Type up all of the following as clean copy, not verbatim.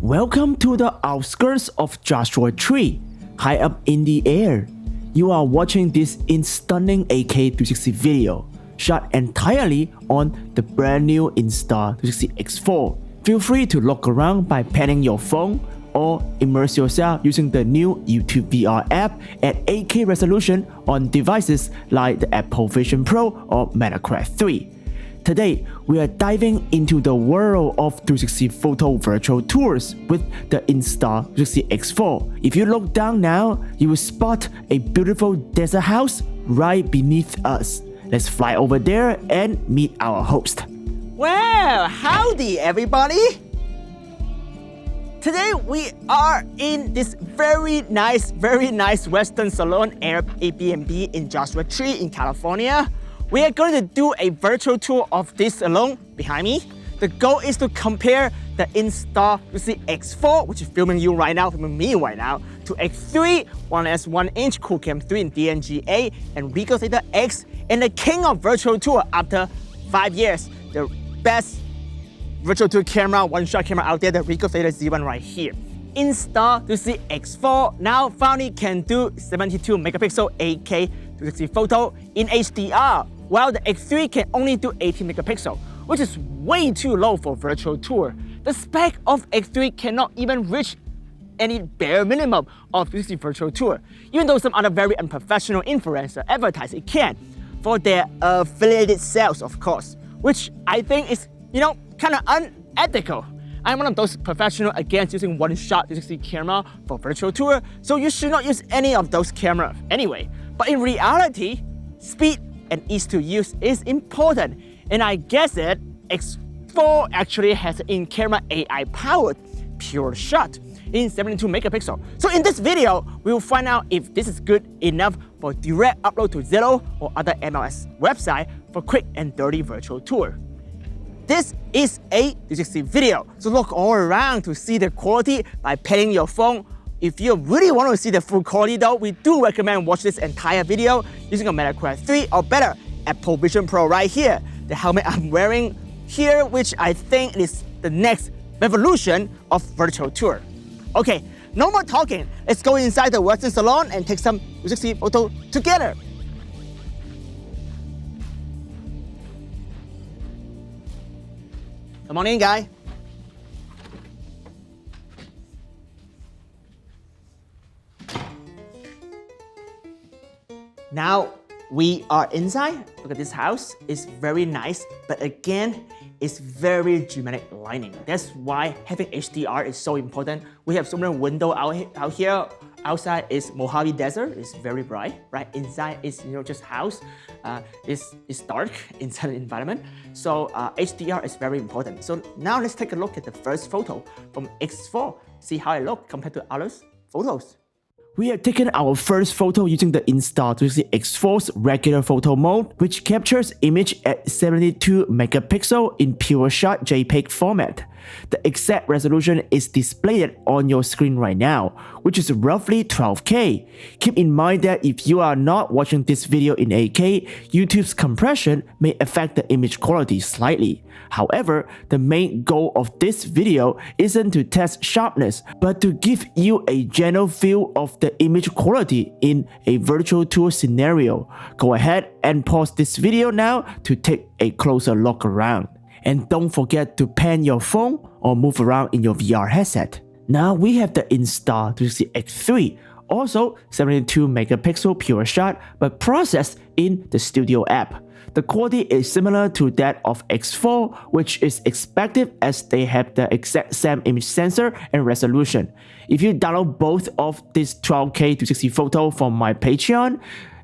Welcome to the outskirts of Joshua Tree, high up in the air. You are watching this in stunning 8K 360 video, shot entirely on the brand new Insta360 X4. Feel free to look around by panning your phone or immerse yourself using the new YouTube VR app at 8K resolution on devices like the Apple Vision Pro or Meta Quest 3. Today, we are diving into the world of 360 photo virtual tours with the Insta360 X4. If you look down now, you will spot a beautiful desert house right beneath us. Let's fly over there and meet our host. Well, howdy everybody! Today we are in this very nice Western Salon Airbnb in Joshua Tree in California. We are going to do a virtual tour of this salon behind me. The goal is to compare the Insta360 X4, which is filming me right now, to X3, One RS 1-inch, Qoocam 3 in DNGA, and Ricoh Theta X, and the king of virtual tour after 5 years. The best virtual tour camera, one-shot camera out there, the Ricoh Theta Z1 right here. Insta360 X4 now finally can do 72 megapixel 8K 360 photo in HDR, while the X3 can only do 18 megapixel, which is way too low for virtual tour. The spec of X3 cannot even reach any bare minimum of 360 virtual tour, even though some other very unprofessional influencer advertise it can, for their affiliated sales, of course, which I think is, kind of unethical. I'm one of those professionals against using one-shot 360 camera for virtual tour, so you should not use any of those cameras anyway. But in reality, speed and ease to use is important, and I guess that X4 actually has an in-camera AI-powered Pureshot in 72 megapixel. So in this video, we will find out if this is good enough for direct upload to Zillow or other MLS website for quick and dirty virtual tour. This is a 360 video, so look all around to see the quality by panning your phone. If you really want to see the full quality though, we do recommend watch this entire video using a Meta Quest 3 or better, Apple Vision Pro right here. The helmet I'm wearing here, which I think is the next revolution of virtual tour. Okay, no more talking. Let's go inside the Western Salon and take some 360 photos together. Come on in, guy. Now we are inside. Look at this house. It's very nice, but again, it's very dramatic lighting. That's why having HDR is so important. We have so many windows out here. Outside is Mojave Desert. It's very bright, right? Inside is just house. It's dark inside the environment. So HDR is very important. So now let's take a look at the first photo from X4. See how it looks compared to others photos. We have taken our first photo using the Insta360 X4's regular photo mode, which captures image at 72 megapixel in Pureshot JPEG format. The exact resolution is displayed on your screen right now, which is roughly 12K. Keep in mind that if you are not watching this video in 8K, YouTube's compression may affect the image quality slightly. However, the main goal of this video isn't to test sharpness, but to give you a general feel of the image quality in a virtual tour scenario. Go ahead and pause this video now to take a closer look around. And don't forget to pan your phone or move around in your VR headset. Now we have the Insta360 X3, also 72 megapixel Pureshot, but processed in the Studio app. The quality is similar to that of X4, which is expected as they have the exact same image sensor and resolution. If you download both of these 12K 360 photos from my Patreon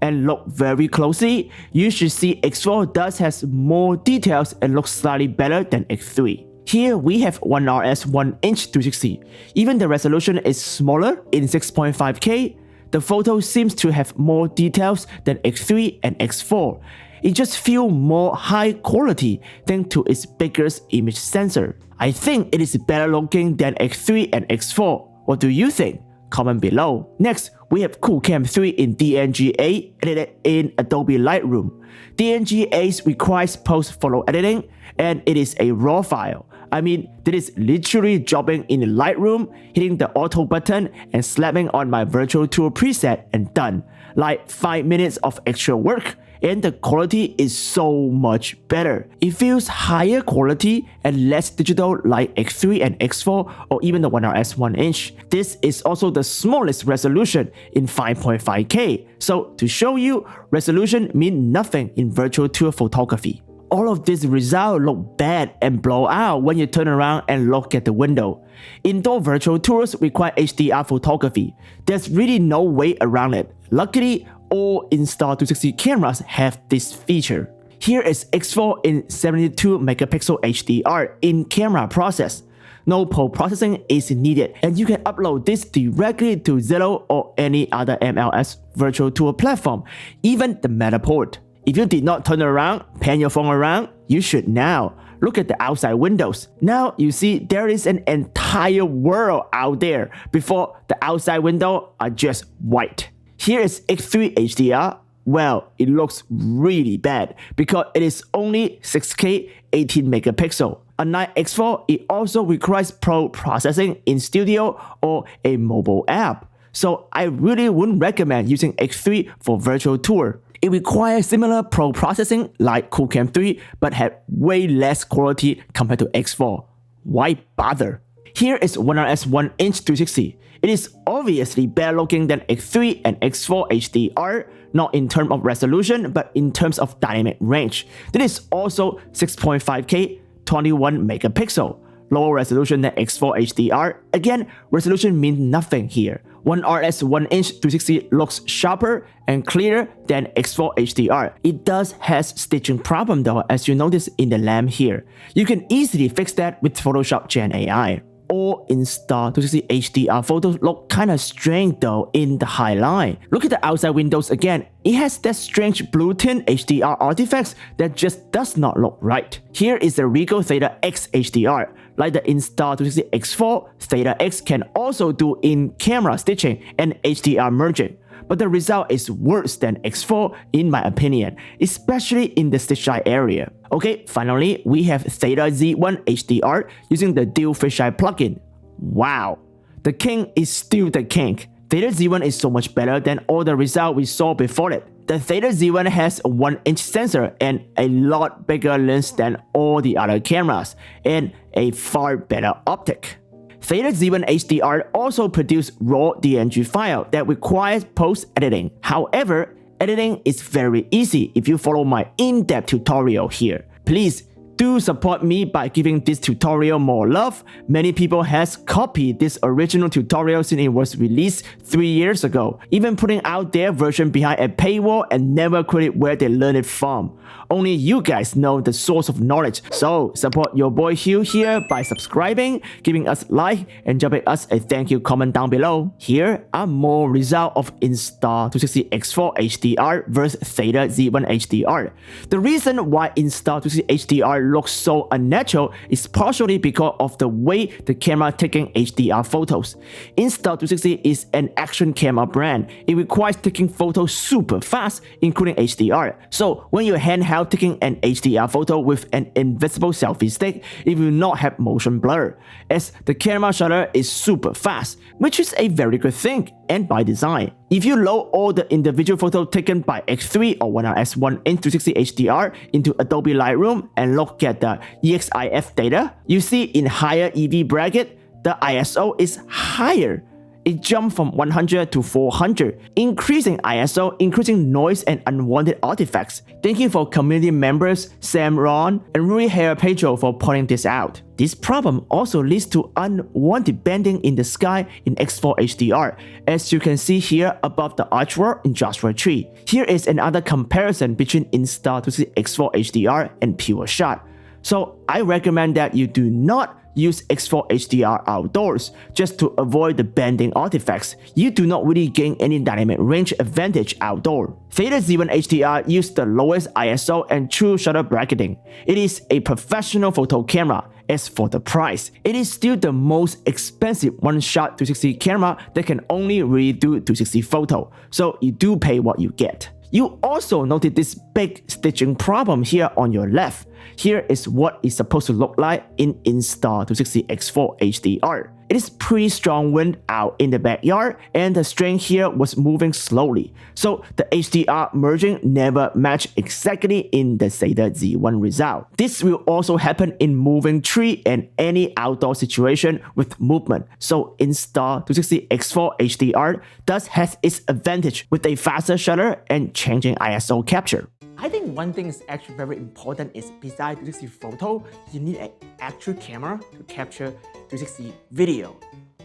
and look very closely, you should see X4 does has more details and looks slightly better than X3. Here we have One RS 1-inch 360. Even the resolution is smaller in 6.5K, the photo seems to have more details than X3 and X4. It just feels more high quality thanks to its bigger image sensor. I think it is better looking than X3 and X4. What do you think? Comment below. Next, we have Qoocam 3 in DNGA edited in Adobe Lightroom. DNGA requires post-photo editing and it is a RAW file. I mean, this is literally dropping in the Lightroom, hitting the auto button and slapping on my virtual tour preset and done. Like 5 minutes of extra work, and the quality is so much better. It feels higher quality and less digital like X3 and X4 or even the One RS 1-inch. This is also the smallest resolution in 5.5K. So to show you, resolution means nothing in virtual tour photography. All of these results look bad and blow out when you turn around and look at the window. Indoor virtual tours require HDR photography. There's really no way around it. Luckily, all Insta360 cameras have this feature. Here is X4 in 72 megapixel HDR in camera process. No post-processing is needed, and you can upload this directly to Zillow or any other MLS virtual tour platform, even the Matterport. If you did not turn around, pan your phone around, you should now. Look at the outside windows. Now you see there is an entire world out there. Before, the outside windows are just white. Here is X3 HDR. Well, it looks really bad because it is only 6K 18 megapixel. Unlike X4, it also requires pro-processing in studio or a mobile app. So I really wouldn't recommend using X3 for virtual tour. It requires similar pro-processing like Qoocam 3 but had way less quality compared to X4. Why bother? Here is One RS 1-inch 360. It is obviously better looking than X3 and X4 HDR, not in terms of resolution but in terms of dynamic range. This is also 6.5K 21 megapixel. Lower resolution than X4 HDR. Again, resolution means nothing here. One RS 1-inch 360 looks sharper and clearer than X4 HDR. It does has stitching problem though, as you notice in the lamp here. You can easily fix that with Photoshop GenAI. All Insta360 HDR photos look kinda strange though in the highlight. Look at the outside windows again. It has that strange blue tint HDR artifacts that just does not look right. Here is the Ricoh Theta X HDR. Like the Insta360 X4, Theta X can also do in-camera stitching and HDR merging. But the result is worse than X4 in my opinion, especially in the stitch eye area. Okay, finally, we have Theta Z1 HDR using the dual fisheye plugin. Wow, the king is still the king. Theta Z1 is so much better than all the results we saw before it. The Theta Z1 has a 1-inch sensor and a lot bigger lens than all the other cameras, and a far better optic. Theta Z1 HDR also produces raw DNG file that requires post-editing. However, editing is very easy if you follow my in-depth tutorial here. Please do support me by giving this tutorial more love. Many people has copied this original tutorial since it was released 3 years ago, even putting out their version behind a paywall and never quit where they learned it from. Only you guys know the source of knowledge, so support your boy Hugh here by subscribing, giving us a like, and dropping us a thank you comment down below. Here are more results of Insta360 X4 HDR versus Theta Z1 HDR. The reason why Insta360 HDR looks so unnatural is partially because of the way the camera taking HDR photos. Insta360 is an action camera brand. It requires taking photos super fast, including HDR. So when you handheld taking an HDR photo with an invisible selfie stick, it will not have motion blur, as the camera shutter is super fast, which is a very good thing and by design. If you load all the individual photos taken by X3 or One RS 1-inch 360 HDR into Adobe Lightroom and look at the EXIF data, you see in higher EV bracket, the ISO is higher. It jumped from 100 to 400, increasing ISO, increasing noise and unwanted artifacts. Thank you for community members Sam Ron and Rui Hair Pedro for pointing this out. This problem also leads to unwanted bending in the sky in X4 HDR, as you can see here above the artwork in Joshua Tree. Here is another comparison between Insta360 X4 HDR and Pureshot. So I recommend that you do not use X4 HDR outdoors just to avoid the bending artifacts. You do not really gain any dynamic range advantage outdoor. Theta Z1 HDR uses the lowest ISO and true shutter bracketing. It is a professional photo camera. As for the price, it is still the most expensive one-shot 360 camera that can only really do 360 photo, so you do pay what you get. You also notice this big stitching problem here on your left. Here is what it's supposed to look like in Insta360 X4 HDR. It is pretty strong wind out in the backyard, and the string here was moving slowly, so the HDR merging never matched exactly in the Theta Z1 result. This will also happen in moving tree and any outdoor situation with movement, so Insta360 X4 HDR does have its advantage with a faster shutter and changing ISO capture. I think one thing is actually very important is besides 360 photo, you need an actual camera to capture 360 video.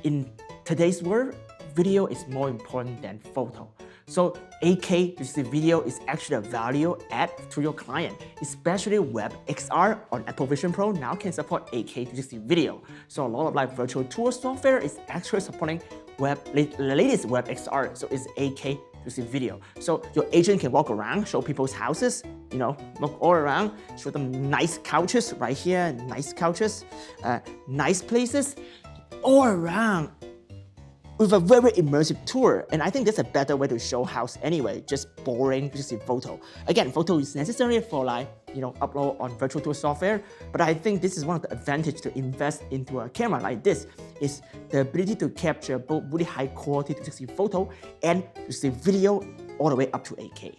In today's world, video is more important than photo. So 8K 360 video is actually a value add to your client, especially Web XR on Apple Vision Pro now can support 8K 360 video. So a lot of like virtual tour software is actually supporting the latest Web XR, so it's 8K 360 video. So your agent can walk around, show people's houses, look all around, show them nice couches right here, nice couches, nice places, all around with a very immersive tour. And I think that's a better way to show house anyway, just boring 360 photo. Again, photo is necessary for like, upload on virtual tour software, but I think this is one of the advantages to invest into a camera like this, is the ability to capture both really high quality 360 photo and 360 video all the way up to 8K.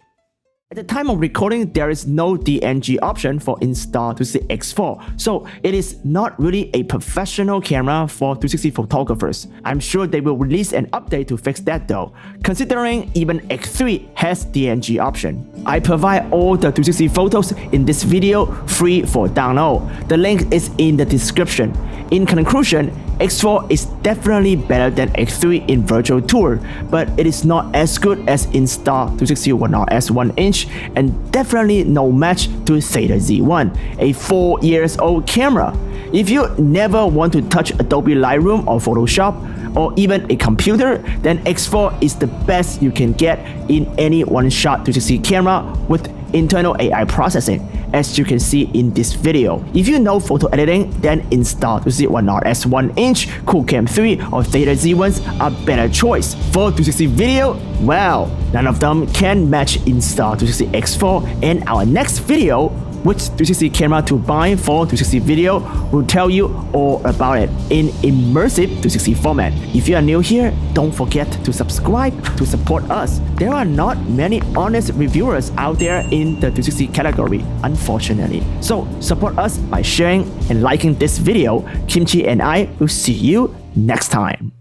At the time of recording, there is no DNG option for Insta360 X4, so it is not really a professional camera for 360 photographers. I'm sure they will release an update to fix that though, considering even X3 has DNG option. I provide all the 360 photos in this video free for download. The link is in the description. In conclusion, X4 is definitely better than X3 in virtual tour, but it is not as good as Insta360 One RS 1-inch and definitely no match to Theta Z1, a 4-year-old camera. If you never want to touch Adobe Lightroom or Photoshop, or even a computer, then X4 is the best you can get in any one-shot 360 camera with internal AI processing, as you can see in this video. If you know photo editing, then Insta360 One RS 1-inch, Qoocam 3 or Theta Z1s are better choice. For 360 video, well, none of them can match Insta360 X4, and our next video, which 360 camera to buy for 360 video, will tell you all about it in immersive 360 format. If you are new here, don't forget to subscribe to support us. There are not many honest reviewers out there in the 360 category, unfortunately. So support us by sharing and liking this video. Kimchi and I will see you next time.